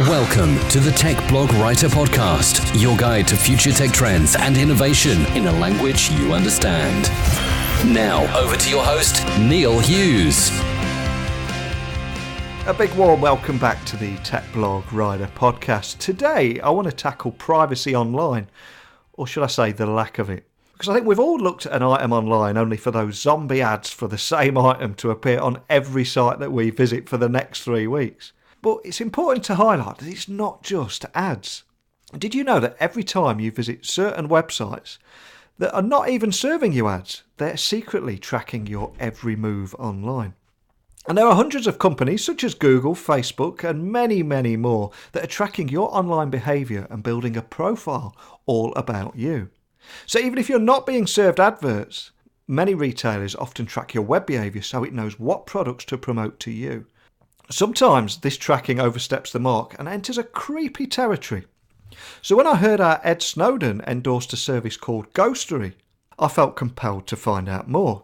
Welcome to the Tech Blog Writer Podcast, your guide to future tech trends and innovation in a language you understand. Now, over to your host, Neil Hughes. A big warm welcome back to the Tech Blog Writer Podcast. Today, I want to tackle privacy online, or should I say the lack of it. Because I think we've all looked at an item online only for those zombie ads for the same item to appear on every site that we visit for the next 3 weeks. But it's important to highlight that it's not just ads. Did you know that every time you visit certain websites that are not even serving you ads, they're secretly tracking your every move online? And there are hundreds of companies such as Google, Facebook and many, many more that are tracking your online behaviour and building a profile all about you. So even if you're not being served adverts, many retailers often track your web behaviour so it knows what products to promote to you. Sometimes this tracking oversteps the mark and enters a creepy territory. So when I heard our Ed Snowden endorsed a service called Ghostery, I felt compelled to find out more.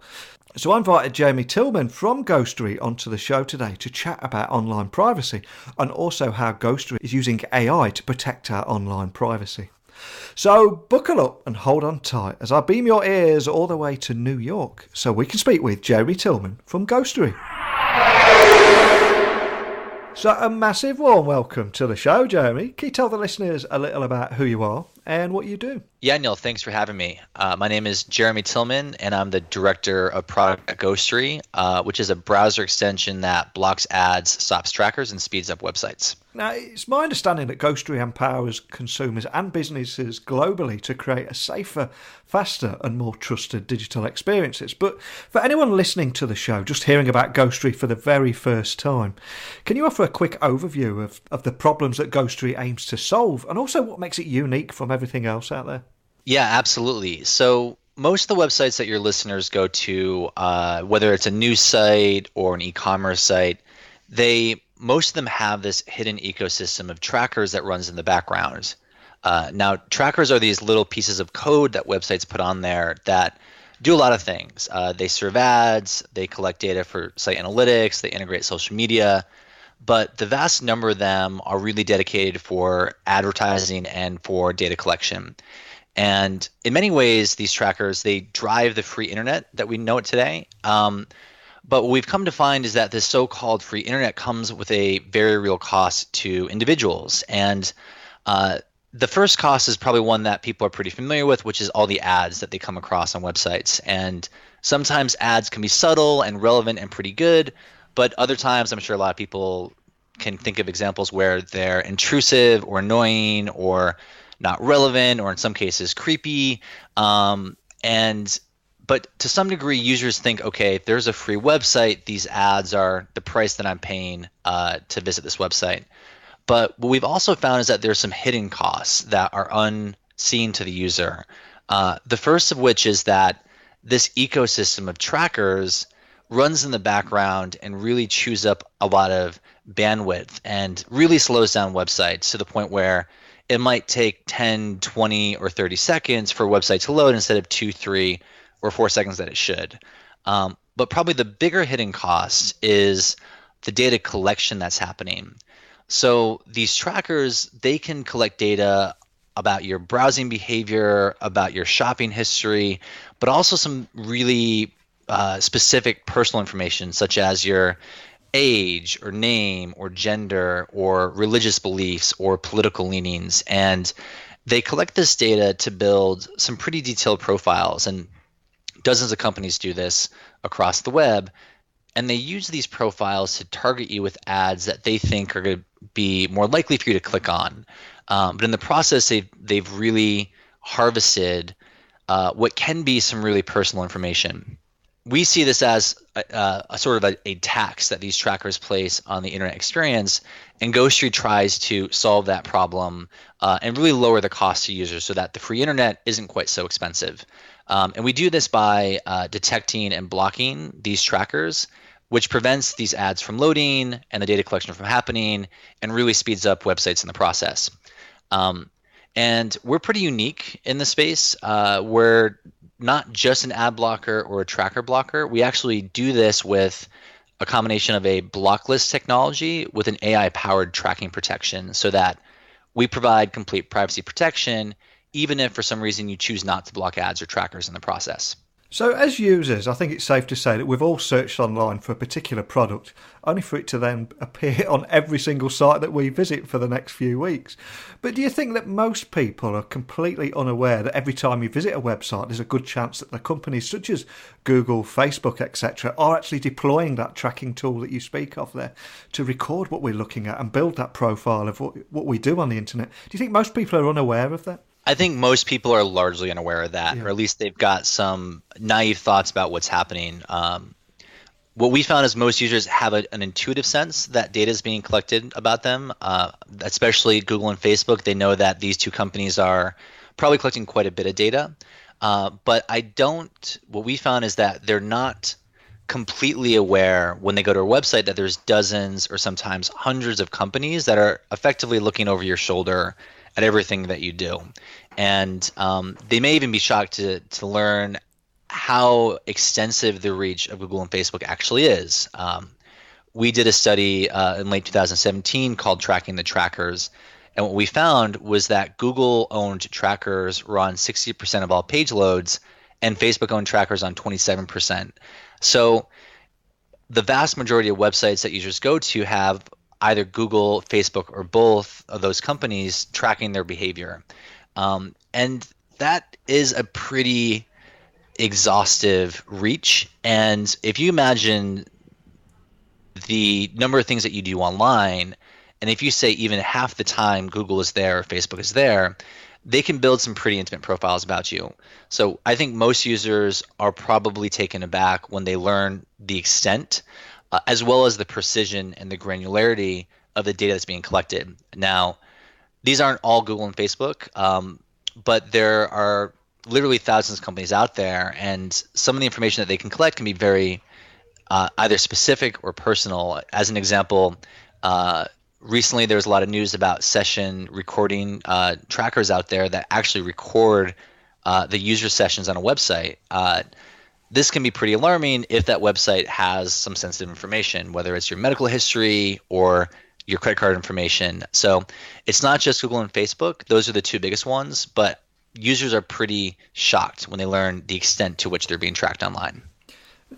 So I invited Jeremy Tillman from Ghostery onto the show today to chat about online privacy and also how Ghostery is using AI to protect our online privacy. So buckle up and hold on tight as I beam your ears all the way to New York so we can speak with Jeremy Tillman from Ghostery. So a massive warm welcome to the show, Jeremy. Can you tell the listeners a little about who you are and what you do? Yeah, Neil, thanks for having me. My name is Jeremy Tillman, and I'm the Director of Product at Ghostery, which is a browser extension that blocks ads, stops trackers, and speeds up websites. Now, it's my understanding that Ghostery empowers consumers and businesses globally to create a safer, faster and more trusted digital experiences. But for anyone listening to the show, just hearing about Ghostery for the very first time, can you offer a quick overview of the problems that Ghostery aims to solve and also what makes it unique from everything else out there? Yeah, absolutely. So most of the websites that your listeners go to, whether it's a news site or an e-commerce site, most of them have this hidden ecosystem of trackers that runs in the background. Now, trackers are these little pieces of code that websites put on there that do a lot of things. They serve ads, they collect data for site analytics, they integrate social media, but the vast number of them are really dedicated for advertising and for data collection. And in many ways, these trackers, they drive the free internet that we know it today. But what we've come to find is that this so-called free internet comes with a very real cost to individuals. And the first cost is probably one that people are pretty familiar with, which is all the ads that they come across on websites. And sometimes ads can be subtle and relevant and pretty good, but other times I'm sure a lot of people can think of examples where they're intrusive or annoying or not relevant or in some cases creepy. But to some degree, users think, okay, if there's a free website, these ads are the price that I'm paying to visit this website. But what we've also found is that there's some hidden costs that are unseen to the user. The first of which is that this ecosystem of trackers runs in the background and really chews up a lot of bandwidth and really slows down websites to the point where it might take 10, 20, or 30 seconds for a website to load instead of 2, 3, or 4 seconds that it should. But probably the bigger hidden cost is the data collection that's happening. So these trackers, they can collect data about your browsing behavior, about your shopping history, but also some really specific personal information such as your age or name or gender or religious beliefs or political leanings. And they collect this data to build some pretty detailed profiles. And dozens of companies do this across the web, and they use these profiles to target you with ads that they think are going to be more likely for you to click on. But in the process, they've really harvested what can be some really personal information. We see this as a sort of a tax that these trackers place on the internet experience, and Ghostery tries to solve that problem and really lower the cost to users so that the free internet isn't quite so expensive. And we do this by detecting and blocking these trackers, which prevents these ads from loading and the data collection from happening and really speeds up websites in the process. And we're pretty unique in the space. We're not just an ad blocker or a tracker blocker. We actually do this with a combination of a blocklist technology with an AI-powered tracking protection so that we provide complete privacy protection, even if for some reason you choose not to block ads or trackers in the process. So as users, I think it's safe to say that we've all searched online for a particular product, only for it to then appear on every single site that we visit for the next few weeks. But do you think that most people are completely unaware that every time you visit a website, there's a good chance that the companies such as Google, Facebook, etc. are actually deploying that tracking tool that you speak of there to record what we're looking at and build that profile of what we do on the internet? Do you think most people are unaware of that? I think most people are largely unaware of that, or at least they've got some naive thoughts about what's happening. What we found is most users have an intuitive sense that data is being collected about them, especially Google and Facebook. They know that these two companies are probably collecting quite a bit of data. But what we found is that they're not completely aware when they go to a website that there's dozens or sometimes hundreds of companies that are effectively looking over your shoulder at everything that you do. And they may even be shocked to learn how extensive the reach of Google and Facebook actually is. We did a study in late 2017 called Tracking the Trackers. And what we found was that Google-owned trackers were on 60% of all page loads, and Facebook-owned trackers on 27%. So the vast majority of websites that users go to have either Google, Facebook, or both of those companies tracking their behavior. And that is a pretty exhaustive reach. And if you imagine the number of things that you do online, and if you say even half the time Google is there or Facebook is there, they can build some pretty intimate profiles about you. So I think most users are probably taken aback when they learn the extent as well as the precision and the granularity of the data that's being collected. Now, these aren't all Google and Facebook, but there are literally thousands of companies out there, and some of the information that they can collect can be very either specific or personal. As an example, recently there was a lot of news about session recording trackers out there that actually record the user sessions on a website. This can be pretty alarming if that website has some sensitive information, whether it's your medical history or your credit card information. So it's not just Google and Facebook. Those are the two biggest ones, but users are pretty shocked when they learn the extent to which they're being tracked online.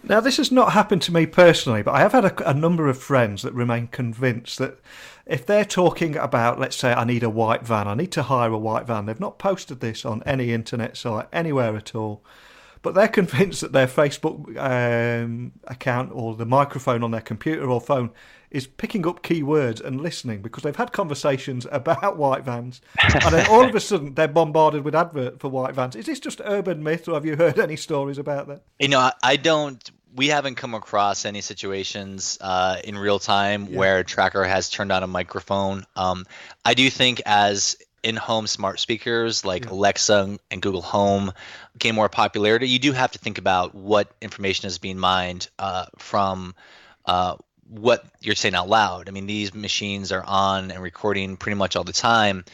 Now, this has not happened to me personally, but I have had a number of friends that remain convinced that if they're talking about, let's say, I need a white van, I need to hire a white van, they've not posted this on any internet site, anywhere at all, but they're convinced that their Facebook account or the microphone on their computer or phone is picking up keywords and listening because they've had conversations about white vans, and then all of a sudden they're bombarded with advert for white vans. Is this just urban myth, or have you heard any stories about that? You know, we haven't come across any situations in real time where a tracker has turned on a microphone. I do think as in-home smart speakers like Alexa and Google Home gain more popularity, you do have to think about what information is being mined from what you're saying out loud. I mean, these machines are on and recording pretty much all the time,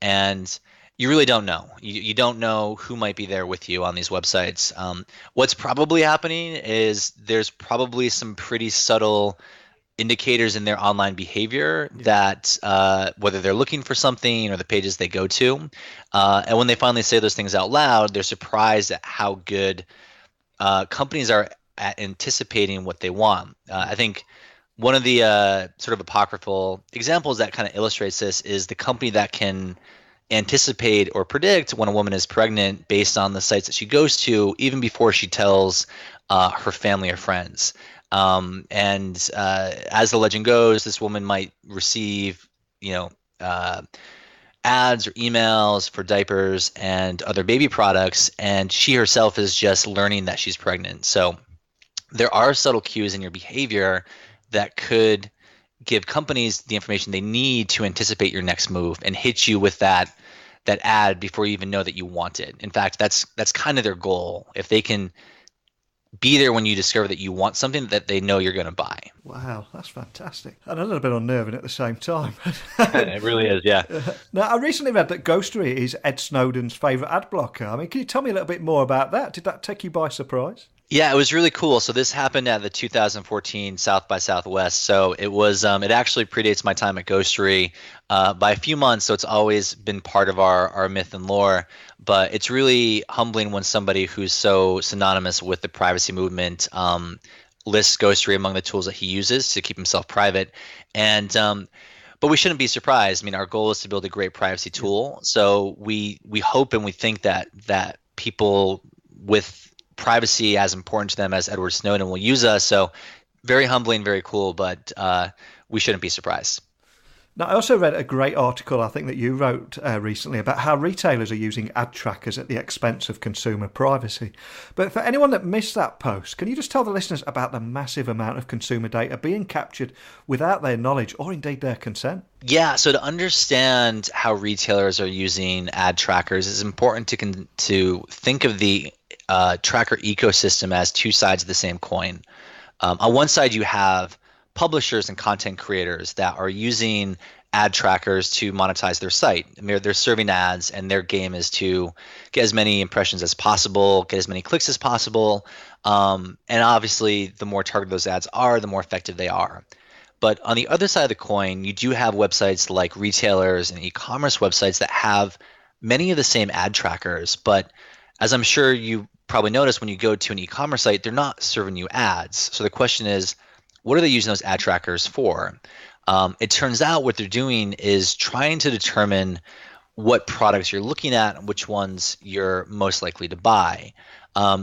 and you really don't know. You don't know who might be there with you on these websites. What's probably happening is there's probably some pretty subtle indicators in their online behavior that whether they're looking for something or the pages they go to, and when they finally say those things out loud, they're surprised at how good companies are at anticipating what they want. I think one of the sort of apocryphal examples that kind of illustrates this is the company that can anticipate or predict when a woman is pregnant based on the sites that she goes to, even before she tells her family or friends. And as the legend goes, this woman might receive, ads or emails for diapers and other baby products, and she herself is just learning that she's pregnant. So there are subtle cues in your behavior that could give companies the information they need to anticipate your next move and hit you with that ad before you even know that you want it. In fact, that's kind of their goal. If they can be there when you discover that you want something that they know you're going to buy. Wow, that's fantastic. And a little bit unnerving at the same time. It really is, yeah. Now, I recently read that Ghostery is Ed Snowden's favourite ad blocker. I mean, can you tell me a little bit more about that? Did that take you by surprise? Yeah, it was really cool. So this happened at the 2014 South by Southwest. So it was it actually predates my time at Ghostery by a few months. So it's always been part of our myth and lore. But it's really humbling when somebody who's so synonymous with the privacy movement lists Ghostery among the tools that he uses to keep himself private. And but we shouldn't be surprised. I mean, our goal is to build a great privacy tool. So we hope and we think that people with privacy as important to them as Edward Snowden will use us. So very humbling, very cool, but we shouldn't be surprised. Now, I also read a great article, I think, that you wrote recently about how retailers are using ad trackers at the expense of consumer privacy. But for anyone that missed that post, can you just tell the listeners about the massive amount of consumer data being captured without their knowledge or indeed their consent? Yeah, so to understand how retailers are using ad trackers, it's important to think of the tracker ecosystem as two sides of the same coin. On one side, you have publishers and content creators that are using ad trackers to monetize their site. I mean, they're serving ads, and their game is to get as many impressions as possible, get as many clicks as possible. And obviously, the more targeted those ads are, the more effective they are. But on the other side of the coin, you do have websites like retailers and e-commerce websites that have many of the same ad trackers. But as I'm sure you probably noticed, when you go to an e-commerce site, they're not serving you ads. So the question is, what are they using those ad trackers for? It turns out what they're doing is trying to determine what products you're looking at and which ones you're most likely to buy.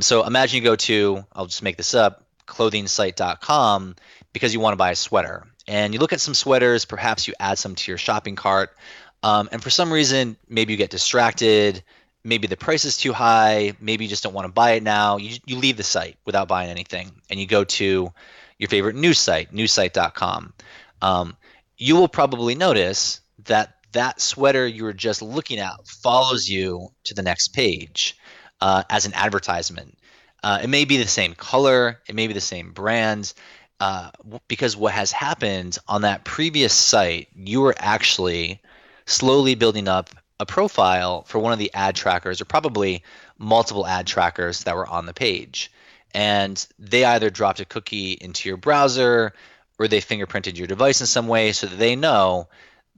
So imagine you go to, I'll just make this up, clothingsite.com because you want to buy a sweater. And you look at some sweaters, perhaps you add some to your shopping cart. And for some reason, maybe you get distracted. Maybe the price is too high. Maybe you just don't want to buy it now. You leave the site without buying anything. And you go to your favorite news site, newssite.com. You will probably notice that that sweater you were just looking at follows you to the next page as an advertisement. It may be the same color, it may be the same brand, because what has happened on that previous site, you were actually slowly building up a profile for one of the ad trackers, or probably multiple ad trackers that were on the page. And they either dropped a cookie into your browser or they fingerprinted your device in some way so that they know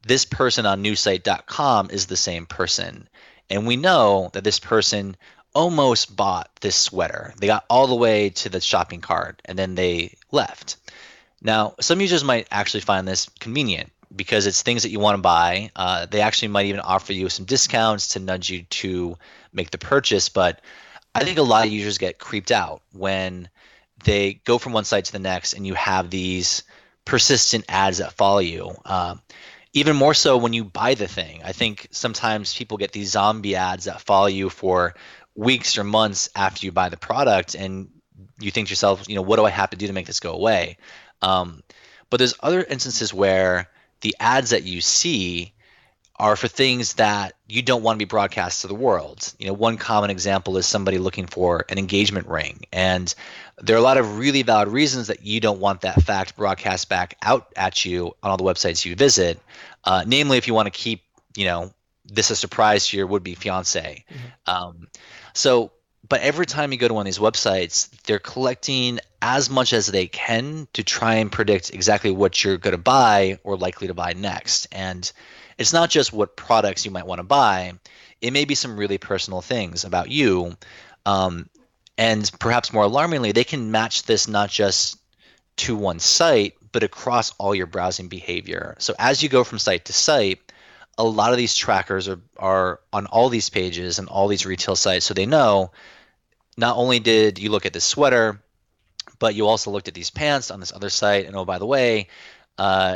this person on newssite.com is the same person. And we know that this person almost bought this sweater. They got all the way to the shopping cart and then they left. Now, some users might actually find this convenient because it's things that you want to buy. They actually might even offer you some discounts to nudge you to make the purchase. But I think a lot of users get creeped out when they go from one site to the next and you have these persistent ads that follow you. Even more so when you buy the thing. I think sometimes people get these zombie ads that follow you for weeks or months after you buy the product, and you think to yourself, what do I have to do to make this go away? But there's other instances where the ads that you see are for things that you don't want to be broadcast to the world. One common example is somebody looking for an engagement ring. And there are a lot of really valid reasons that you don't want that fact broadcast back out at you on all the websites you visit. Namely, if you want to keep, this a surprise to your would-be fiance. But every time you go to one of these websites, they're collecting as much as they can to try and predict exactly what you're going to buy or likely to buy next. And it's not just what products you might want to buy. It may be some really personal things about you. And perhaps more alarmingly, they can match this not just to one site, but across all your browsing behavior. So as you go from site to site, a lot of these trackers are on all these pages and all these retail sites. So they know not only did you look at this sweater, but you also looked at these pants on this other site. And oh, by the way,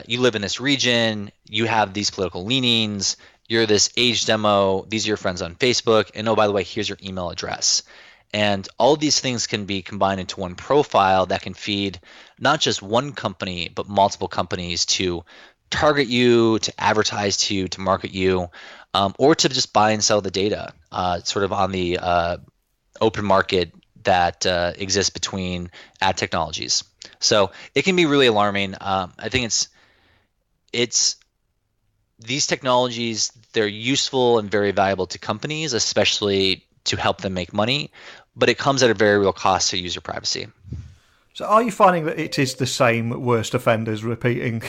you live in this region, you have these political leanings, you're this age demo, these are your friends on Facebook, and oh, by the way, here's your email address. And all these things can be combined into one profile that can feed not just one company, but multiple companies to target you, to advertise to you, to market you, or to just buy and sell the data, sort of on the open market that exists between ad technologies. So it can be really alarming. I think it's these technologies, they're useful and very valuable to companies, especially to help them make money, but it comes at a very real cost to user privacy. So are you finding that it is the same worst offenders repeating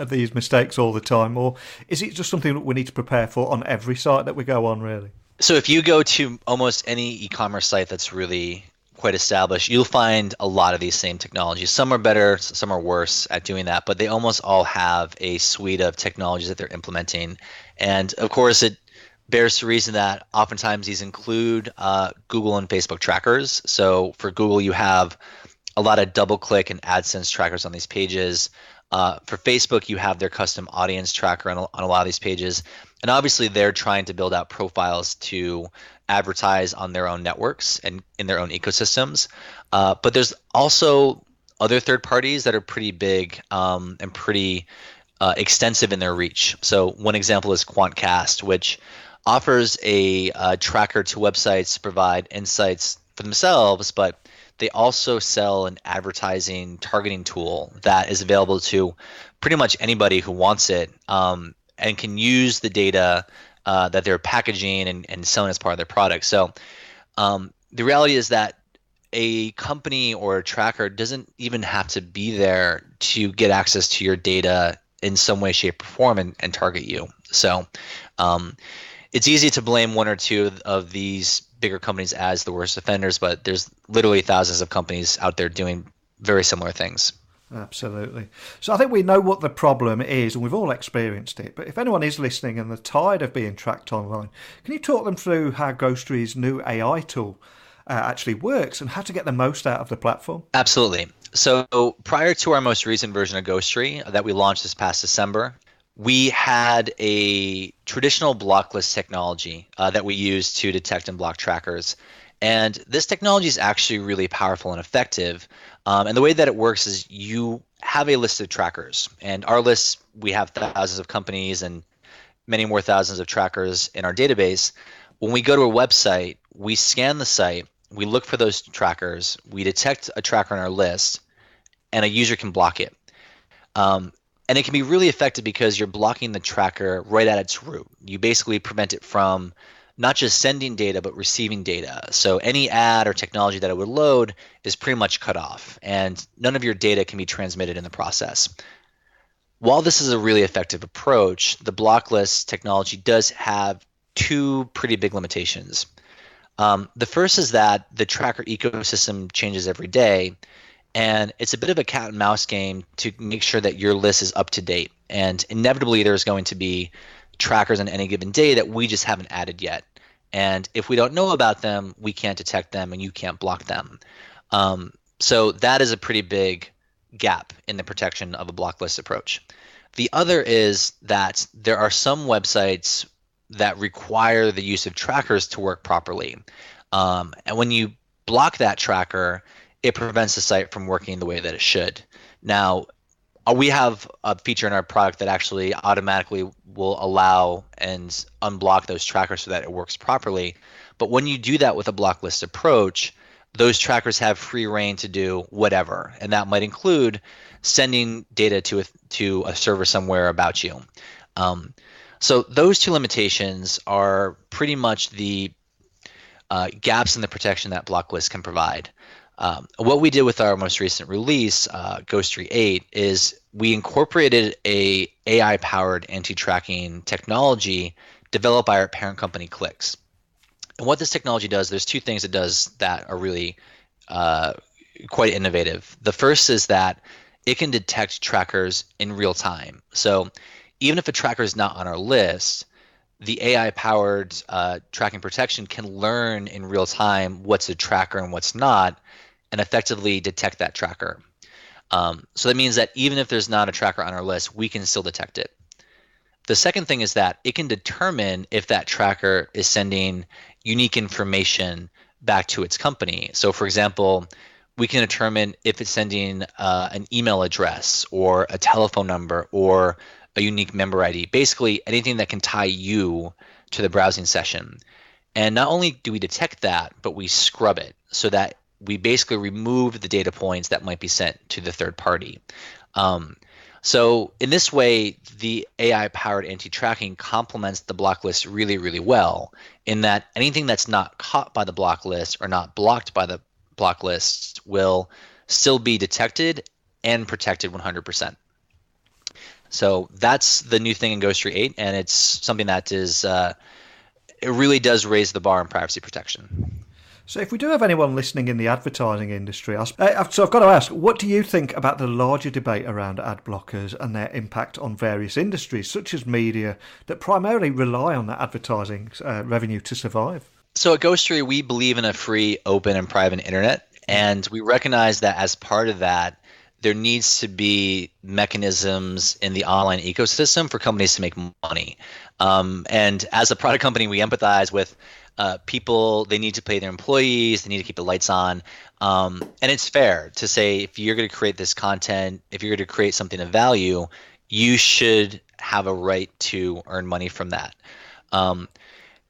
these mistakes all the time, or is it just something that we need to prepare for on every site that we go on, really? So if you go to almost any e-commerce site that's really quite established, you'll find a lot of these same technologies. Some are better, some are worse at doing that, but they almost all have a suite of technologies that they're implementing. And of course, it bears to reason that oftentimes these include Google and Facebook trackers. So for Google, you have a lot of DoubleClick and AdSense trackers on these pages. For Facebook, you have their custom audience tracker on a lot of these pages. And obviously, they're trying to build out profiles to advertise on their own networks and in their own ecosystems. But there's also other third parties that are pretty big and pretty extensive in their reach. So one example is Quantcast, which offers a tracker to websites to provide insights for themselves, but they also sell an advertising targeting tool that is available to pretty much anybody who wants it and can use the data that they're packaging and selling as part of their product. So the reality is that a company or a tracker doesn't even have to be there to get access to your data in some way, shape, or form and target you. So it's easy to blame one or two of these bigger companies as the worst offenders, but there's literally thousands of companies out there doing very similar things. Absolutely. So I think we know what the problem is and we've all experienced it. But if anyone is listening and they're tired of being tracked online, can you talk them through how Ghostery's new AI tool actually works and how to get the most out of the platform? Absolutely. So prior to our most recent version of Ghostery that we launched this past December, we had a traditional block list technology that we use to detect and block trackers. And this technology is actually really powerful and effective. And the way that it works is you have a list of trackers. And our list, we have thousands of companies and many more thousands of trackers in our database. When we go to a website, we scan the site, we look for those trackers, we detect a tracker on our list, and a user can block it. And it can be really effective because you're blocking the tracker right at its root. You basically prevent it from not just sending data, but receiving data. So any ad or technology that it would load is pretty much cut off, and none of your data can be transmitted in the process. While this is a really effective approach, the block list technology does have two pretty big limitations. The first is that the tracker ecosystem changes every day, and it's a bit of a cat and mouse game to make sure that your list is up to date. And inevitably, there's going to be trackers on any given day that we just haven't added yet. And if we don't know about them, we can't detect them and you can't block them. So that is a pretty big gap in the protection of a block list approach. The other is that there are some websites that require the use of trackers to work properly. And when you block that tracker, it prevents the site from working the way that it should. Now, we have a feature in our product that actually automatically will allow and unblock those trackers so that it works properly. But when you do that with a block list approach, those trackers have free reign to do whatever. And that might include sending data to a server somewhere about you. So those two limitations are pretty much the gaps in the protection that block lists can provide. What we did with our most recent release, Ghostery 8, is we incorporated a AI-powered anti-tracking technology developed by our parent company, Clicks. And what this technology does, there's two things it does that are really quite innovative. The first is that it can detect trackers in real time. So even if a tracker is not on our list, the AI-powered tracking protection can learn in real time what's a tracker and what's not, and effectively detect that tracker. So that means that even if there's not a tracker on our list, we can still detect it. The second thing is that it can determine if that tracker is sending unique information back to its company. So for example, we can determine if it's sending an email address or a telephone number or a unique member ID, basically anything that can tie you to the browsing session. And not only do we detect that, but we scrub it so that we basically remove the data points that might be sent to the third party. So in this way, the AI-powered anti-tracking complements the block list really, really well, in that anything that's not caught by the block list or not blocked by the block list will still be detected and protected 100%. So that's the new thing in Ghostery 8, and it's something that is it really does raise the bar in privacy protection. So if we do have anyone listening in the advertising industry, so I've got to ask, what do you think about the larger debate around ad blockers and their impact on various industries, such as media, that primarily rely on that advertising revenue to survive? So at Ghostery, we believe in a free, open, and private internet, and we recognize that as part of that, there needs to be mechanisms in the online ecosystem for companies to make money. And as a product company, we empathize with people. They need to pay their employees. They need to keep the lights on. And it's fair to say, if you're going to create this content, if you're going to create something of value, you should have a right to earn money from that.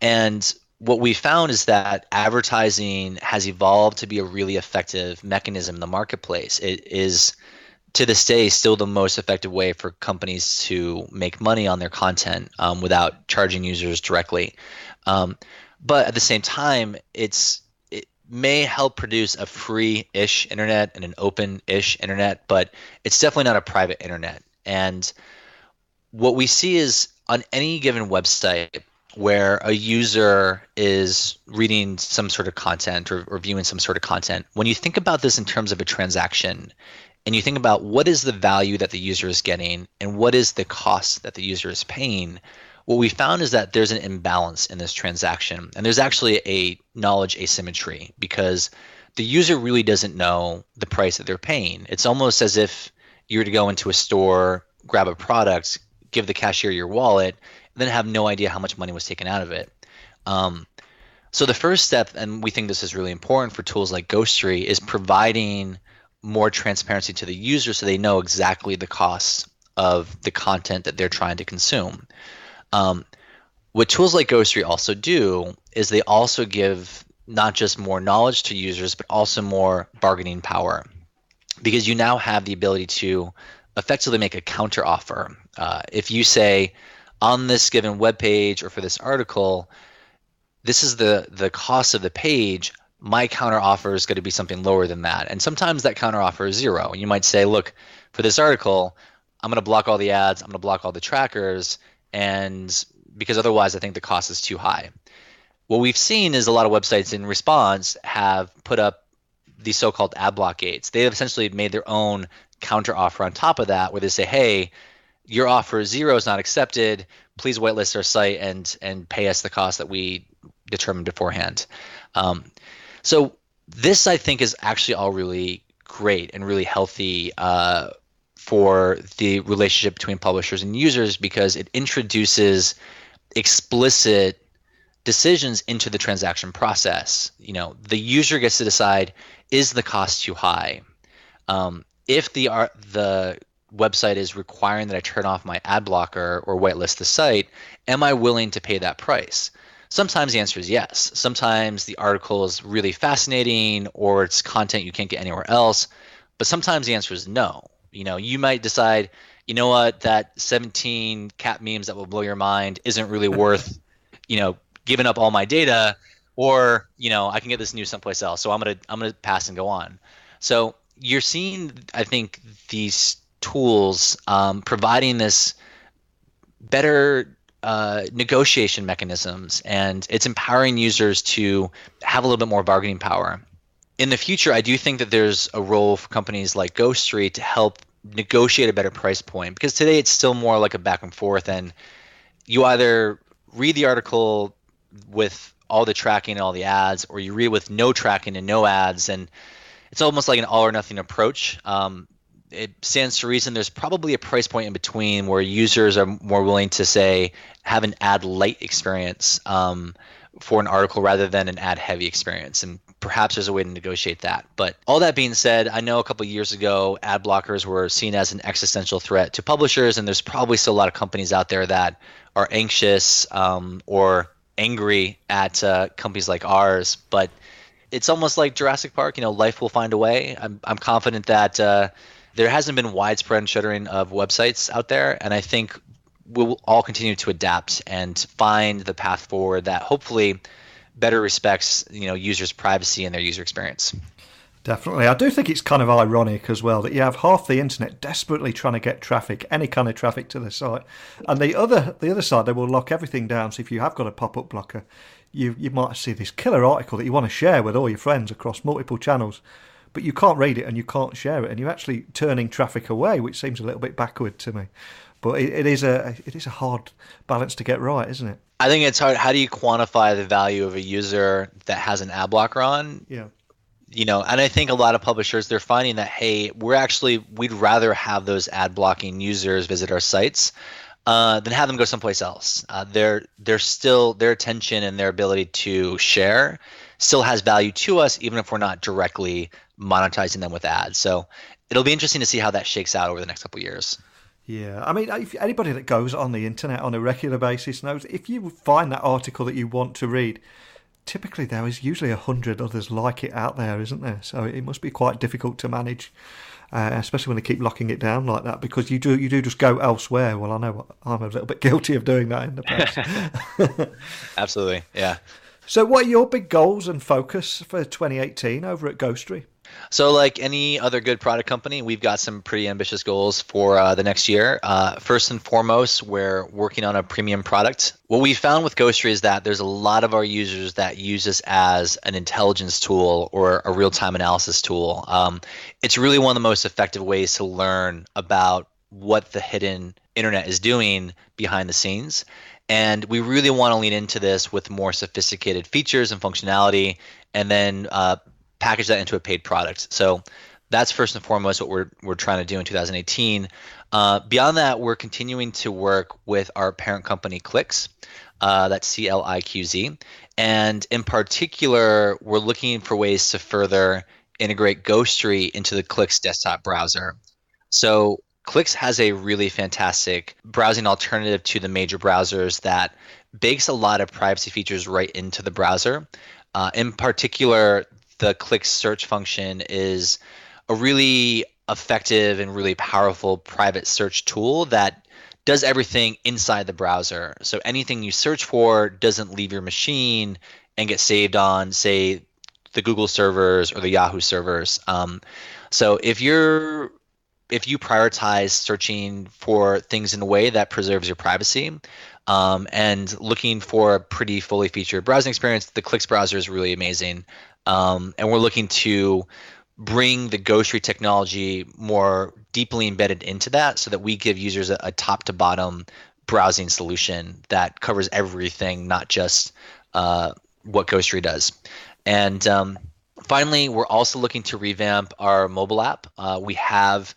And what we found is that advertising has evolved to be a really effective mechanism in the marketplace. It is, to this day, still the most effective way for companies to make money on their content without charging users directly. But at the same time, it may help produce a free-ish internet and an open-ish internet, but it's definitely not a private internet. And what we see is on any given website where a user is reading some sort of content or viewing some sort of content, when you think about this in terms of a transaction, and you think about what is the value that the user is getting and what is the cost that the user is paying, what we found is that there's an imbalance in this transaction. And there's actually a knowledge asymmetry because the user really doesn't know the price that they're paying. It's almost as if you were to go into a store, grab a product, give the cashier your wallet, and then have no idea how much money was taken out of it. So the first step, and we think this is really important for tools like Ghostery, is providing more transparency to the user so they know exactly the costs of the content that they're trying to consume. What tools like Ghostery also do is they also give not just more knowledge to users, but also more bargaining power, because you now have the ability to effectively make a counter offer. If you say, on this given web page or for this article, this is the cost of the page, my counter offer is going to be something lower than that. And sometimes that counter offer is zero. And you might say, look, for this article, I'm going to block all the ads, I'm going to block all the trackers, and because otherwise I think the cost is too high. What we've seen is a lot of websites in response have put up these so-called ad block gates. They have essentially made their own counter offer on top of that, where they say, hey, your offer 0 is not accepted. Please whitelist our site and pay us the cost that we determined beforehand. So this, I think, is actually all really great and really healthy for the relationship between publishers and users, because it introduces explicit decisions into the transaction process. You know, the user gets to decide, is the cost too high? If the website is requiring that I turn off my ad blocker or whitelist the site, am I willing to pay that price? Sometimes the answer is yes. Sometimes the article is really fascinating or it's content you can't get anywhere else, but sometimes the answer is no. You know, you might decide, you know what, that 17 cat memes that will blow your mind isn't really worth, giving up all my data, or, I can get this news someplace else. So I'm gonna pass and go on. So you're seeing, I think, these tools providing this better negotiation mechanisms, and it's empowering users to have a little bit more bargaining power. In the future, I do think that there's a role for companies like Ghostery to help negotiate a better price point, because today it's still more like a back and forth, and you either read the article with all the tracking and all the ads, or you read with no tracking and no ads, and it's almost like an all or nothing approach. It stands to reason there's probably a price point in between where users are more willing to, say, have an ad light experience for an article rather than an ad heavy experience. And perhaps there's a way to negotiate that. But all that being said, I know a couple of years ago, ad blockers were seen as an existential threat to publishers, and there's probably still a lot of companies out there that are anxious or angry at companies like ours. But it's almost like Jurassic Park, life will find a way. I'm confident that there hasn't been widespread shuttering of websites out there, and I think we'll all continue to adapt and find the path forward that hopefully better respects users' privacy and their user experience. Definitely. I do think it's kind of ironic as well that you have half the internet desperately trying to get traffic, any kind of traffic to the site, and the other side, they will lock everything down. So if you have got a pop-up blocker, you might see this killer article that you want to share with all your friends across multiple channels, but you can't read it and you can't share it, and you're actually turning traffic away, which seems a little bit backward to me. But it is a hard balance to get right, isn't it? I think it's hard. How do you quantify the value of a user that has an ad blocker on? Yeah. And I think a lot of publishers, they're finding that, hey, we'd rather have those ad blocking users visit our sites than have them go someplace else. Their attention and their ability to share still has value to us, even if we're not directly monetizing them with ads. So it'll be interesting to see how that shakes out over the next couple of years. Yeah, I mean, if anybody that goes on the internet on a regular basis knows if you find that article that you want to read, typically there is usually 100 others like it out there, isn't there? So it must be quite difficult to manage, especially when they keep locking it down like that, because you do just go elsewhere. Well, I know I'm a little bit guilty of doing that in the past. Absolutely, yeah. So what are your big goals and focus for 2018 over at Ghostery? So like any other good product company, we've got some pretty ambitious goals for the next year. First and foremost, we're working on a premium product. What we found with Ghostery is that there's a lot of our users that use this as an intelligence tool or a real-time analysis tool. It's really one of the most effective ways to learn about what the hidden internet is doing behind the scenes. And we really want to lean into this with more sophisticated features and functionality, and then package that into a paid product. So that's first and foremost what we're trying to do in 2018. Beyond that, we're continuing to work with our parent company Clix, that's CLIQZ. And in particular, we're looking for ways to further integrate Ghostery into the Clix desktop browser. So Clix has a really fantastic browsing alternative to the major browsers that bakes a lot of privacy features right into the browser. In particular, the Clix search function is a really effective and really powerful private search tool that does everything inside the browser. So anything you search for doesn't leave your machine and get saved on, say, the Google servers or the Yahoo servers. So if you prioritize searching for things in a way that preserves your privacy and looking for a pretty fully featured browsing experience, the Clix browser is really amazing. And we're looking to bring the Ghostery technology more deeply embedded into that so that we give users a top to bottom browsing solution that covers everything, not just what Ghostery does. And finally, we're also looking to revamp our mobile app. We have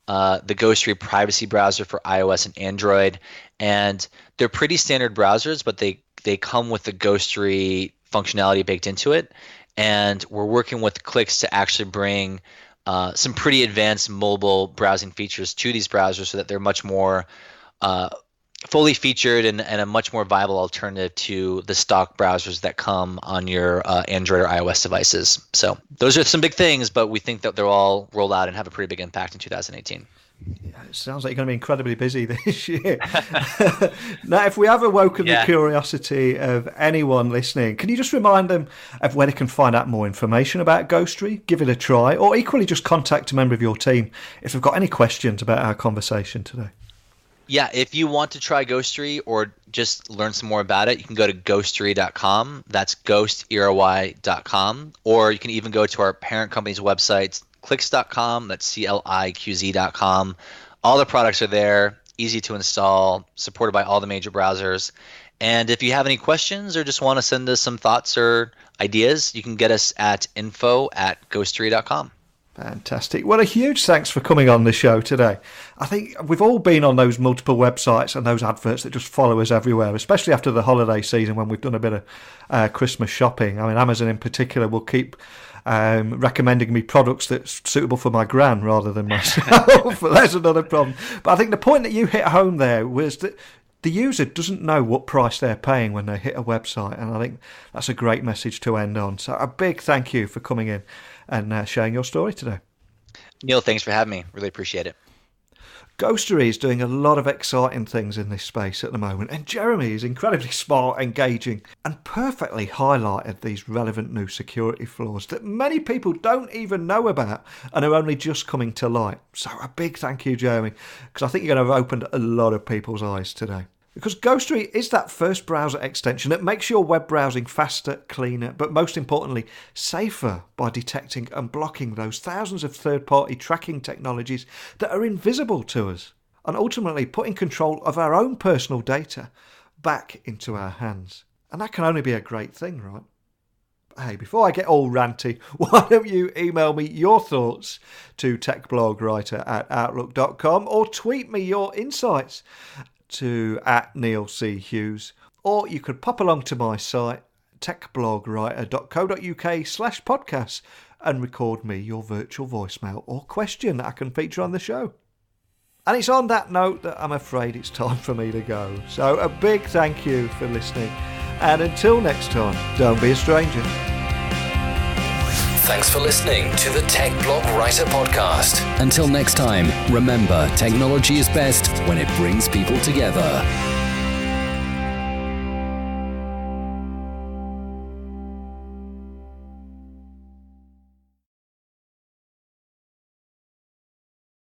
the Ghostery privacy browser for iOS and Android, and they're pretty standard browsers, but they come with the Ghostery functionality baked into it. And we're working with Clix to actually bring some pretty advanced mobile browsing features to these browsers so that they're much more fully featured and a much more viable alternative to the stock browsers that come on your Android or iOS devices. So those are some big things, but we think that they'll all roll out and have a pretty big impact in 2018. Yeah, it sounds like you're going to be incredibly busy this year. Now, if we have awoken the curiosity of anyone listening, can you just remind them of where they can find out more information about Ghostery, give it a try, or equally just contact a member of your team if they've got any questions about our conversation today? Yeah, if you want to try Ghostery or just learn some more about it, you can go to ghostery.com. That's ghostery.com. Or you can even go to our parent company's website, Clix.com. That's CLIQZ.com. All the products are there, easy to install, supported by all the major browsers. And if you have any questions or just want to send us some thoughts or ideas, you can get us at info@ghostery.com. Fantastic. Well, a huge thanks for coming on the show today. I think we've all been on those multiple websites and those adverts that just follow us everywhere, especially after the holiday season when we've done a bit of Christmas shopping. I mean, Amazon in particular will keep recommending me products that's suitable for my gran rather than myself. But that's another problem. But I think the point that you hit home there was that the user doesn't know what price they're paying when they hit a website, and I think that's a great message to end on. So a big thank you for coming in and sharing your story today. Neil, thanks for having me. Really appreciate it. Ghostery is doing a lot of exciting things in this space at the moment, and Jeremy is incredibly smart, engaging, and perfectly highlighted these relevant new security flaws that many people don't even know about and are only just coming to light. So a big thank you, Jeremy, because I think you're going to have opened a lot of people's eyes today. Because Ghostery is that first browser extension that makes your web browsing faster, cleaner, but most importantly, safer by detecting and blocking those thousands of third-party tracking technologies that are invisible to us, and ultimately putting control of our own personal data back into our hands. And that can only be a great thing, right? Hey, before I get all ranty, why don't you email me your thoughts to techblogwriter@outlook.com or tweet me your insights to @NeilC.Hughes, or you could pop along to my site techblogwriter.co.uk/podcasts and record me your virtual voicemail or question that I can feature on the show. And it's on that note that I'm afraid it's time for me to go. So a big thank you for listening, and until next time, don't be a stranger. Thanks for listening to the Tech Blog Writer Podcast. Until next time, remember, technology is best when it brings people together.